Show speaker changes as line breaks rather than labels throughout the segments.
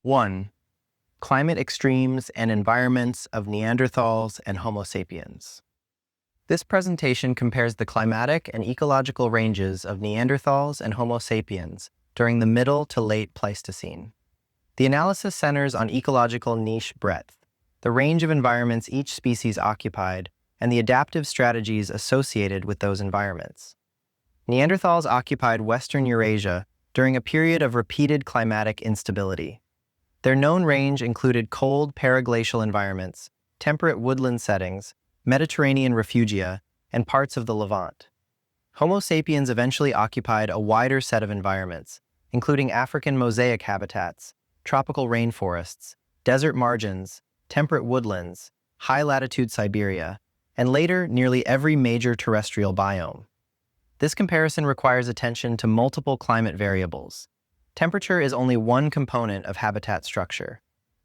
1. Climate extremes and environments of Neanderthals and Homo sapiens. This presentation compares the climatic and ecological ranges of Neanderthals and Homo sapiens during the Middle to Late Pleistocene. The analysis centers on ecological niche breadth, the range of environments each species occupied, and the adaptive strategies associated with those environments. Neanderthals occupied Western Eurasia during a period of repeated climatic instability. Their known range included cold paraglacial environments, temperate woodland settings, Mediterranean refugia, and parts of the Levant. Homo sapiens eventually occupied a wider set of environments, including African mosaic habitats, tropical rainforests, desert margins, temperate woodlands, high-latitude Siberia, and later nearly every major terrestrial biome. This comparison requires attention to multiple climate variables. Temperature is only one component of habitat structure.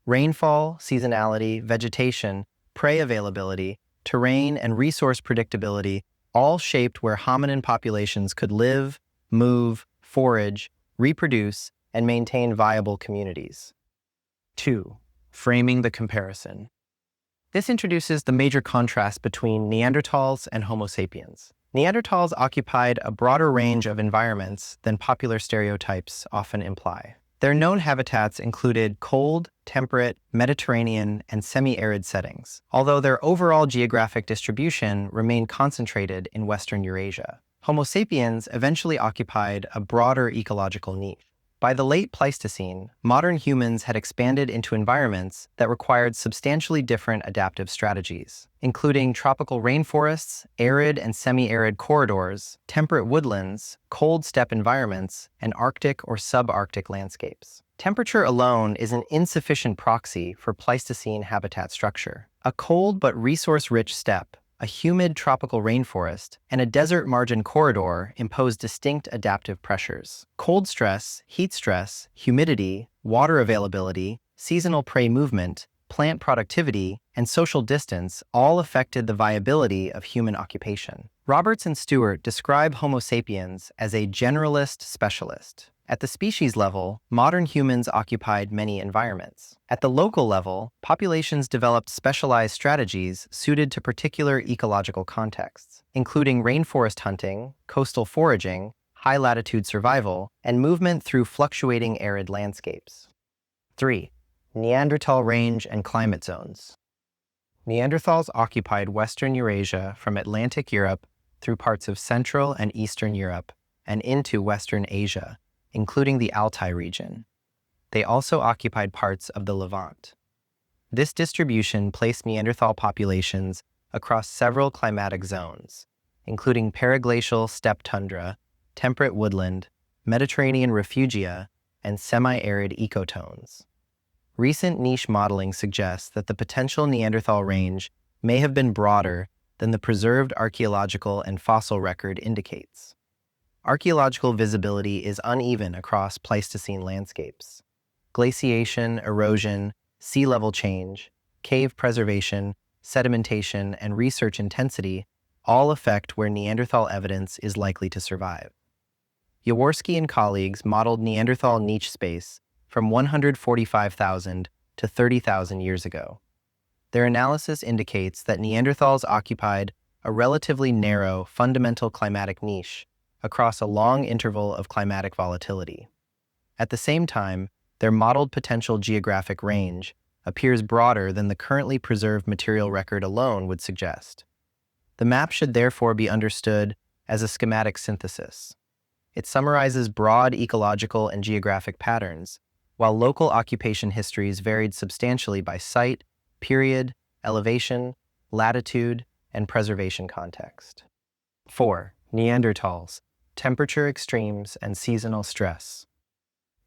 Rainfall, seasonality, vegetation, prey availability, terrain, and resource predictability all shaped where hominin populations could live, move, forage, reproduce, and maintain viable communities. 2. Framing the comparison. This introduces the major contrast between Neanderthals and Homo sapiens. Neanderthals occupied a broader range of environments than popular stereotypes often imply. Their known habitats included cold, temperate, Mediterranean, and semi-arid settings, although their overall geographic distribution remained concentrated in Western Eurasia. Homo sapiens eventually occupied a broader ecological niche. By the late Pleistocene, modern humans had expanded into environments that required substantially different adaptive strategies, including tropical rainforests, arid and semi-arid corridors, temperate woodlands, cold steppe environments, and Arctic or subarctic landscapes. Temperature alone is an insufficient proxy for Pleistocene habitat structure. A cold but resource-rich steppe, a humid tropical rainforest, and a desert margin corridor impose distinct adaptive pressures. Cold stress, heat stress, humidity, water availability, seasonal prey movement, plant productivity, and social distance all affected the viability of human occupation. Roberts and Stewart describe Homo sapiens as a generalist specialist. At the species level, modern humans occupied many environments. At the local level, populations developed specialized strategies suited to particular ecological contexts, including rainforest hunting, coastal foraging, high-latitude survival, and movement through fluctuating arid landscapes. 3. Neanderthal range and climate zones. Neanderthals occupied Western Eurasia from Atlantic Europe through parts of Central and Eastern Europe and into Western Asia, including the Altai region. They also occupied parts of the Levant. This distribution placed Neanderthal populations across several climatic zones, including paraglacial step-tundra, temperate woodland, Mediterranean refugia, and semi-arid ecotones. Recent niche modeling suggests that the potential Neanderthal range may have been broader than the preserved archaeological and fossil record indicates. Archaeological visibility is uneven across Pleistocene landscapes. Glaciation, erosion, sea level change, cave preservation, sedimentation, and research intensity all affect where Neanderthal evidence is likely to survive. Yaworski and colleagues modeled Neanderthal niche space from 145,000 to 30,000 years ago. Their analysis indicates that Neanderthals occupied a relatively narrow fundamental climatic niche across a long interval of climatic volatility. At the same time, their modeled potential geographic range appears broader than the currently preserved material record alone would suggest. The map should therefore be understood as a schematic synthesis. It summarizes broad ecological and geographic patterns, while local occupation histories varied substantially by site, period, elevation, latitude, and preservation context. 4. Neanderthals, temperature extremes, and seasonal stress.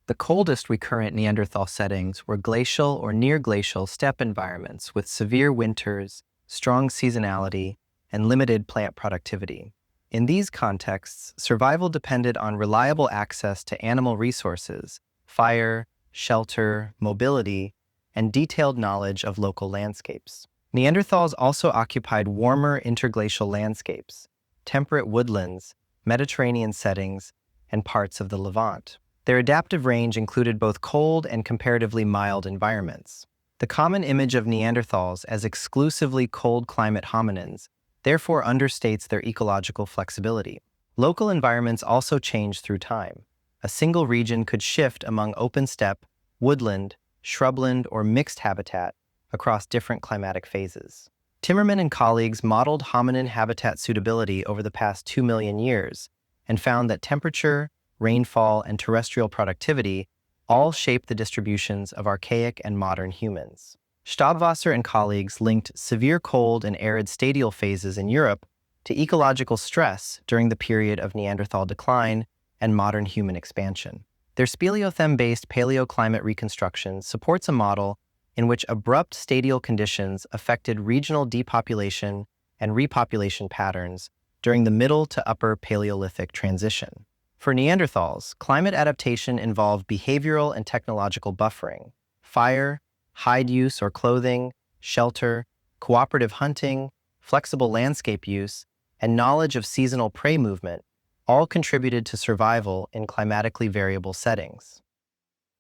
The coldest recurrent Neanderthal settings were glacial or near-glacial steppe environments with severe winters, strong seasonality, and limited plant productivity. In these contexts, survival depended on reliable access to animal resources, fire, shelter, mobility, and detailed knowledge of local landscapes. Neanderthals also occupied warmer interglacial landscapes, temperate woodlands, Mediterranean settings, and parts of the Levant. Their adaptive range included both cold and comparatively mild environments. The common image of Neanderthals as exclusively cold-climate hominins therefore understates their ecological flexibility. Local environments also change through time. A single region could shift among open steppe, woodland, shrubland, or mixed habitat across different climatic phases. Timmerman and colleagues modeled hominin habitat suitability over the past 2 million years and found that temperature, rainfall, and terrestrial productivity all shape the distributions of archaic and modern humans. Stabwasser and colleagues linked severe cold and arid stadial phases in Europe to ecological stress during the period of Neanderthal decline and modern human expansion. Their speleothem-based paleoclimate reconstruction supports a model in which abrupt stadial conditions affected regional depopulation and repopulation patterns during the Middle to Upper Paleolithic transition. For Neanderthals, climate adaptation involved behavioral and technological buffering, fire, hide use or clothing, shelter, cooperative hunting, flexible landscape use, and knowledge of seasonal prey movement all contributed to survival in climatically variable settings.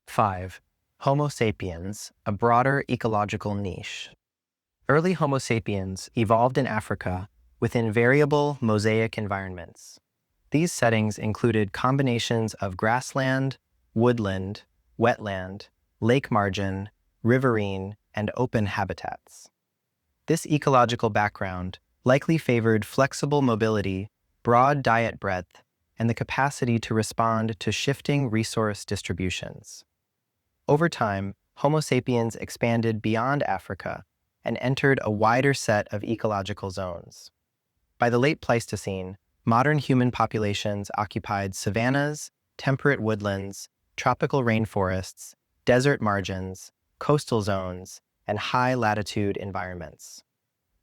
5. Homo sapiens, a broader ecological niche. Early Homo sapiens evolved in Africa within variable mosaic environments. These settings included combinations of grassland, woodland, wetland, lake margin, riverine, and open habitats. This ecological background likely favored flexible mobility, broad diet breadth, and the capacity to respond to shifting resource distributions. Over time, Homo sapiens expanded beyond Africa and entered a wider set of ecological zones. By the late Pleistocene, modern human populations occupied savannas, temperate woodlands, tropical rainforests, desert margins, coastal zones, and high-latitude environments.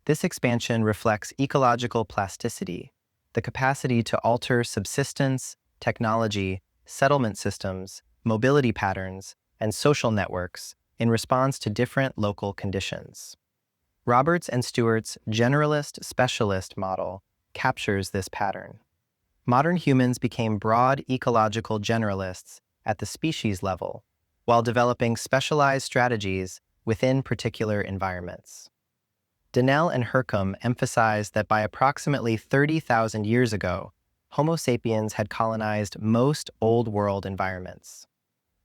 This expansion reflects ecological plasticity, the capacity to alter subsistence, technology, settlement systems, mobility patterns, and social networks in response to different local conditions. Roberts and Stewart's generalist-specialist model captures this pattern. Modern humans became broad ecological generalists at the species level, while developing specialized strategies within particular environments. Donnell and Hercombe emphasized that by approximately 30,000 years ago, Homo sapiens had colonized most Old World environments.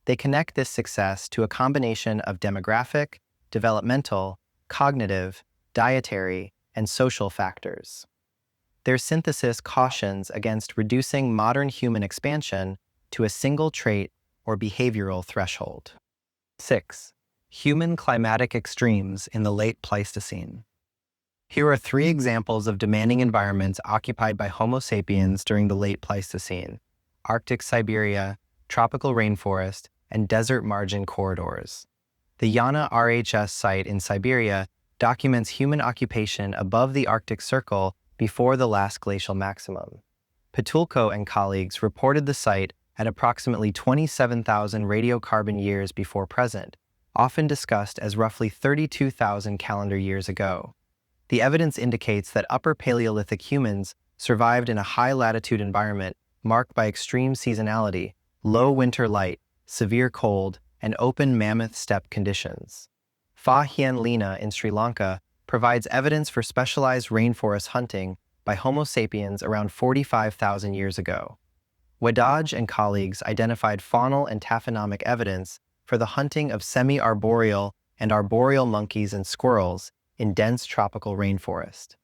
They connect this success to a combination of demographic, developmental, cognitive, dietary, and social factors. Their synthesis cautions against reducing modern human expansion to a single trait or behavioral threshold. 6. Human climatic extremes in the late Pleistocene. Here are 3 examples of demanding environments occupied by Homo sapiens during the late Pleistocene: Arctic Siberia, tropical rainforest, and desert margin corridors. The Yana RHS site in Siberia documents human occupation above the Arctic Circle before the last glacial maximum. Petulko and colleagues reported the site at approximately 27,000 radiocarbon years before present, often discussed as roughly 32,000 calendar years ago. The evidence indicates that Upper Paleolithic humans survived in a high-latitude environment marked by extreme seasonality, low winter light, severe cold, and open mammoth steppe conditions. Fa-Hien in Sri Lanka provides evidence for specialized rainforest hunting by Homo sapiens around 45,000 years ago. Wadaj and colleagues identified faunal and taphonomic evidence for the hunting of semi-arboreal and arboreal monkeys and squirrels in dense tropical rainforest.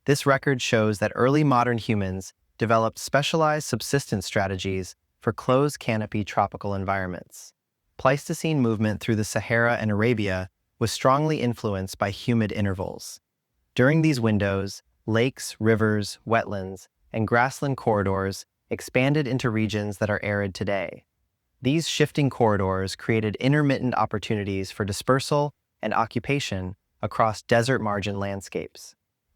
This record shows that early modern humans developed specialized subsistence strategies for closed canopy tropical environments. Pleistocene movement through the Sahara and Arabia was strongly influenced by humid intervals. During these windows, lakes, rivers, wetlands, and grassland corridors expanded into regions that are arid today. These shifting corridors created intermittent opportunities for dispersal and occupation across desert margin landscapes.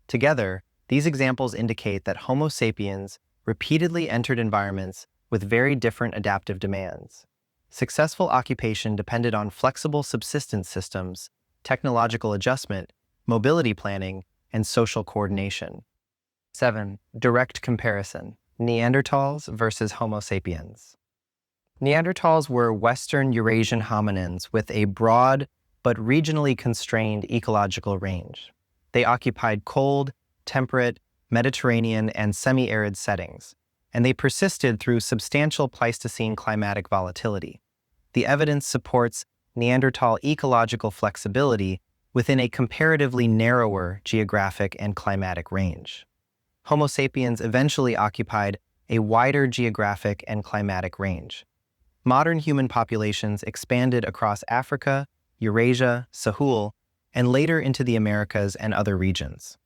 Together, these examples indicate that Homo sapiens repeatedly entered environments with very different adaptive demands. Successful occupation depended on flexible subsistence systems, technological adjustment, mobility planning, and social coordination. 7. Direct comparison: Neanderthals versus Homo sapiens. Neanderthals were Western Eurasian hominins with a broad but regionally constrained ecological range. They occupied cold, temperate, Mediterranean, and semi-arid settings, and they persisted through substantial Pleistocene climatic volatility. The evidence supports Neanderthal ecological flexibility within a comparatively narrower geographic and climatic range. Homo sapiens eventually occupied a wider geographic and climatic range. Modern human populations expanded across Africa, Eurasia, Sahul, and later into the Americas and other regions.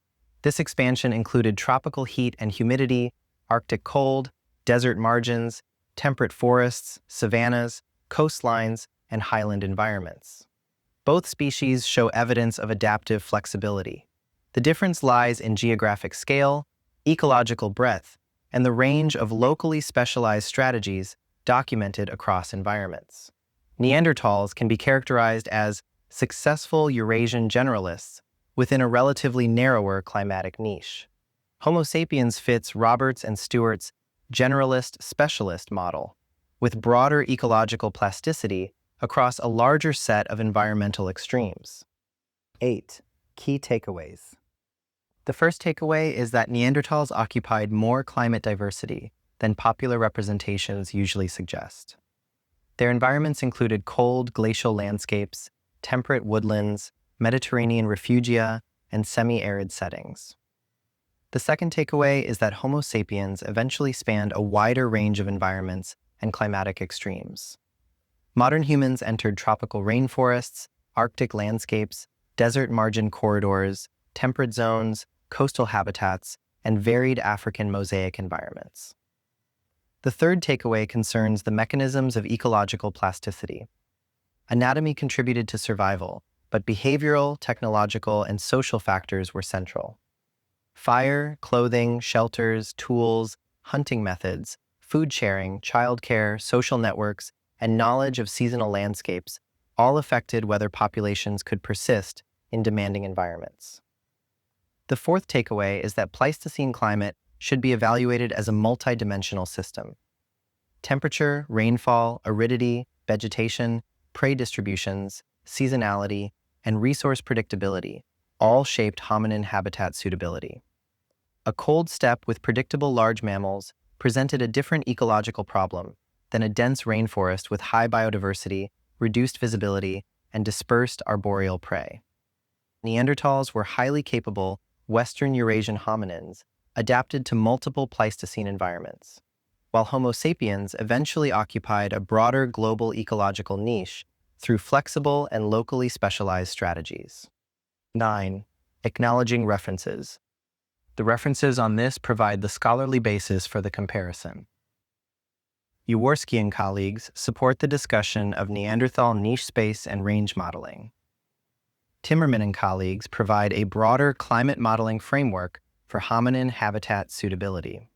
This expansion included tropical heat and humidity, Arctic cold, desert margins, temperate forests, savannas, coastlines, and highland environments. Both species show evidence of adaptive flexibility. The difference lies in geographic scale, ecological breadth, and the range of locally specialized strategies documented across environments. Neanderthals can be characterized as successful Eurasian generalists within a relatively narrower climatic niche. Homo sapiens fits Roberts and Stewart's generalist-specialist model, with broader ecological plasticity across a larger set of environmental extremes. 8. Key takeaways. The first takeaway is that Neanderthals occupied more climate diversity than popular representations usually suggest. Their environments included cold glacial landscapes, temperate woodlands, Mediterranean refugia, and semi-arid settings. The second takeaway is that Homo sapiens eventually spanned a wider range of environments and climatic extremes. Modern humans entered tropical rainforests, Arctic landscapes, desert margin corridors, temperate zones, coastal habitats, and varied African mosaic environments. The third takeaway concerns the mechanisms of ecological plasticity. Anatomy contributed to survival, but behavioral, technological, and social factors were central. Fire, clothing, shelters, tools, hunting methods, food sharing, childcare, social networks, and knowledge of seasonal landscapes all affected whether populations could persist in demanding environments. The fourth takeaway is that Pleistocene climate should be evaluated as a multidimensional system. Temperature, rainfall, aridity, vegetation, prey distributions, seasonality, and resource predictability all shaped hominin habitat suitability. A cold steppe with predictable large mammals presented a different ecological problem than a dense rainforest with high biodiversity, reduced visibility, and dispersed arboreal prey. Neanderthals were highly capable Western Eurasian hominins adapted to multiple Pleistocene environments, while Homo sapiens eventually occupied a broader global ecological niche through flexible and locally specialized strategies. 9. Acknowledging references. The references on this provide the scholarly basis for the comparison. Yaworski and colleagues support the discussion of Neanderthal niche space and range modeling. Timmerman and colleagues provide a broader climate modeling framework for hominin habitat suitability.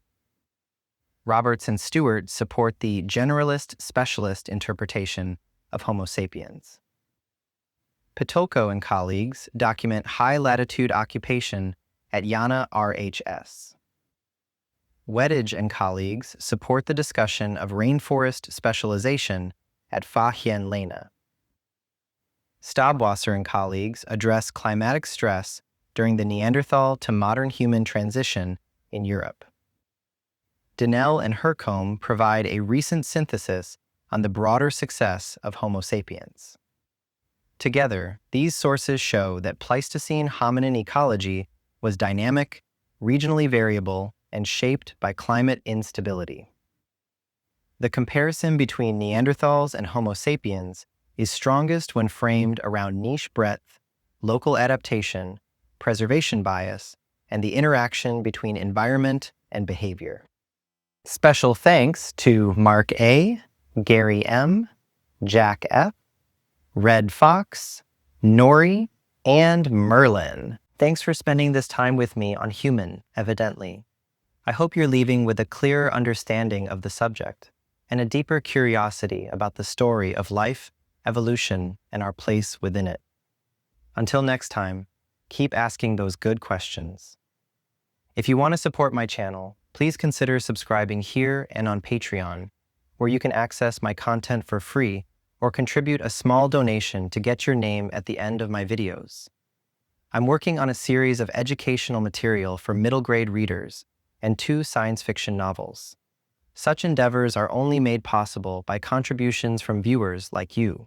Roberts and Stewart support the generalist-specialist interpretation of Homo sapiens. Pitolko and colleagues document high-latitude occupation at Yana RHS. Wedage and colleagues support the discussion of rainforest specialization at Fa-Hien Lena. Stabwasser and colleagues address climatic stress during the Neanderthal to modern human transition in Europe. Donnell and Hercombe provide a recent synthesis on the broader success of Homo sapiens. Together, these sources show that Pleistocene hominin ecology was dynamic, regionally variable, and shaped by climate instability. The comparison between Neanderthals and Homo sapiens is strongest when framed around niche breadth, local adaptation, preservation bias, and the interaction between environment and behavior. Special thanks to Mark A., Gary M., Jack F., Red Fox, Nori, and Merlin. Thanks for spending this time with me on Human, Evidently. I hope you're leaving with a clearer understanding of the subject and a deeper curiosity about the story of life, evolution, and our place within it. Until next time, keep asking those good questions. If you want to support my channel, please consider subscribing here and on Patreon, where you can access my content for free or contribute a small donation to get your name at the end of my videos. I'm working on a series of educational material for middle-grade readers and 2 science fiction novels. Such endeavors are only made possible by contributions from viewers like you.